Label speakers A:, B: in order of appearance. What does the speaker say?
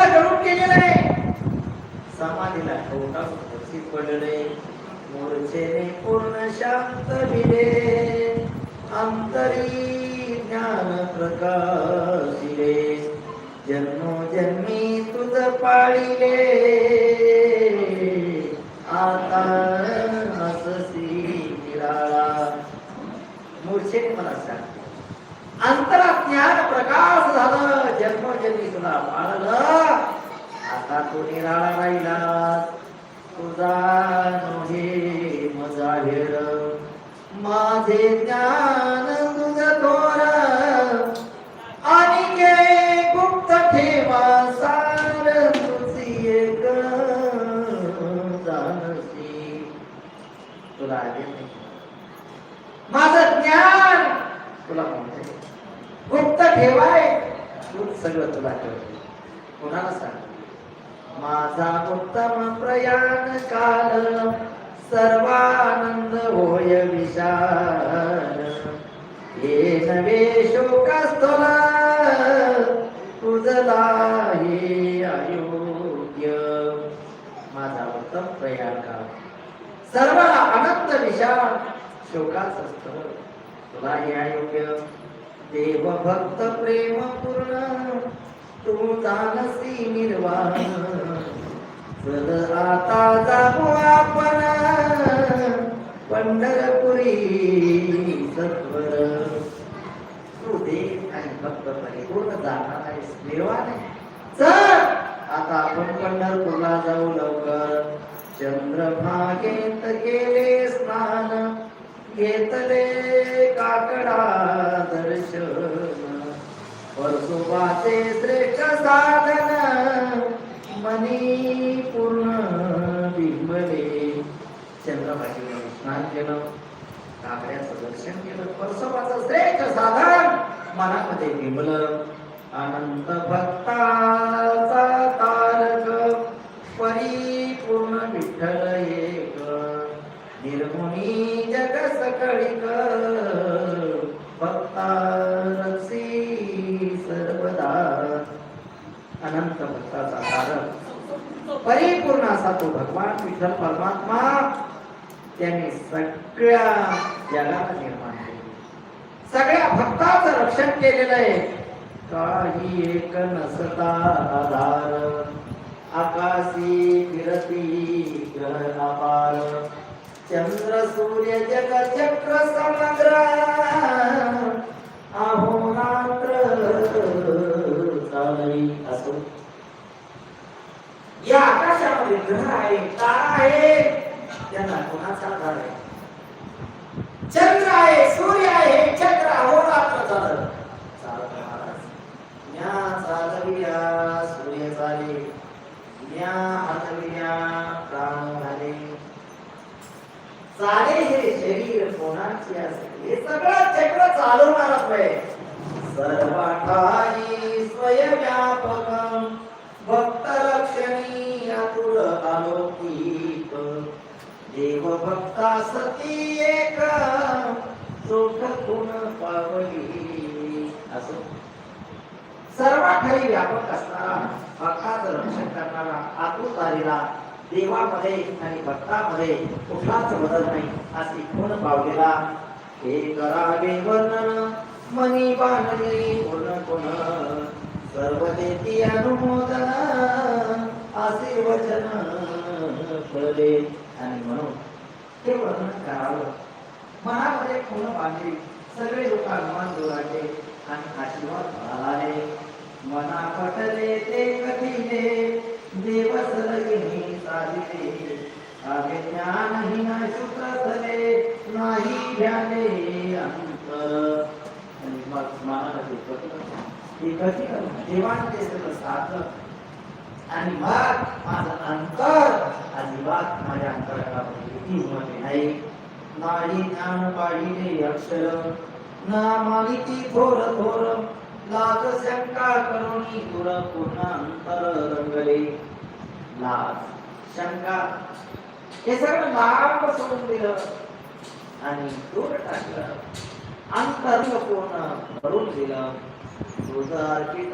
A: सर्वाला गळून गेलेलं आहे. समाधीला ठोका पडले, मूर्छेने पूर्ण शांत भिले, अंतरी ज्ञान प्रकाशिले, जन्मोजन्मी तुझ पाळिले, आता अससी निराळा. मूर्छेने मला सांगते, अंतरात ज्ञान प्रकाश झालं, जन्मोजन्मी तुला पाळलं, आता तू निराळा राहिला, तुझा नोहे मजाहेर, माझे ज्ञान तुझ थोर, आणि गुप्त ठेवा सार, तुझी एक जानसी. तुला आले नाही माझं ज्ञान, तुला म्हणते गुप्त ठेवाय, तूच सगळं तुला ठेवते. कोणाला सांग, माझा उत्तम प्रयाण काल, सर्वानंद होय विशाल, हे नवे शोकस्थल, तुझला हे अयोग्य. माझा उत्तम प्रयाण काल, सर्वाला अनंत विशाल, शोकाचं स्थळ, तुला हे अयोग्य. देव भक्त प्रेम पूर्ण, तू जानसी निर्वाण, चल आता जाऊ आपण पंढरपुरी सत्वर. तू देव आणि भक्त परिपूर्ण जाणार आहेस निर्वाण. चल आता आपण पंढरपूरला जाऊ लवकर. चंद्रभागेत गेले स्नान, घेतले काकडा दर्शन, परशुबाचे श्रेष्ठ साधन, मनी पूर्ण बिंबले. चंद्रभागेवर स्नान केलं, काकड्याचं दर्शन केलं, परशुबाचं श्रेष्ठ साधन मनामध्ये बिंबलं. अनंत भक्ताचा तारक, परिपूर्ण विठ्ठल एक, निर्गुणी जग सकळिक, भक्ता रक्षी सर्वदा. अनंत भक्ताचा तारक, परिपूर्ण असा तो भगवान विठ्ठल परमात्मा, त्याने सगळ्या जगाला निर्माण केले, सगळ्या भक्ताचं रक्षण केलेलं आहे. काही एक नसता आधार, आकाशी फिरती ग्रह अपार, चंद्र सूर्य जग चक्र समग्र, अहोरात्र चालई असो. या आकाशामध्ये ग्रह आहे, तारा आहे, त्यांना कोणाचा आधार आहे? चंद्र आहे, सूर्य आहे, चक्र अहोरात्र चालत ज्ञा चालविया सूर्य चाले, ज्ञा हलविया प्राण झाले. चाले हे शरीर कोणाचे असते? हे सगळं चक्र चालवणारच आहे. सर्वाठाई स्वयंव्यापक, भक्त रक्षणी आतुर अलौकिक, देव भक्ता सती एक, चोख गुण पावली असो. सर्वाठाई व्यापक असणारा, भक्ताचं रक्षण करणारा, आतुर झालेला, देवामध्ये आणि भक्तामध्ये कुठलाच बदल नाही अशी गुण पावलेला. हे करावे वर्णन मनी बांधले कोण कोण, सर्व देती अनुमोदन आशीर्वचन फळे. आणि म्हणून ते वर्णन करावं, मनामध्ये कोण बांधली, सगळे लोक अनुमान जोडायचे आणि आशीर्वाद मिळाला. मना पटले ते कथिले, देव सरगिनी साधिले, आगे ज्ञानहीन शुक्रधरे, नाही ध्याने अंतर. आणि मग मानाला देवाने सगळं साधलं आणि मग माझं अंतर अजिबात माझ्या अंतरामध्ये किती होते नाही. नाडी ज्ञान पाहिजे अक्षर, ना मालिकी थोर थोर, लाज शंका करुणी दूर पूर्ण अंतर रंगले. लाज शंका हे सगळं लांब सोडून दिलं आणि दूर टाकलं, अंतर पूर्ण भरून दिलं. तुझं अर्पित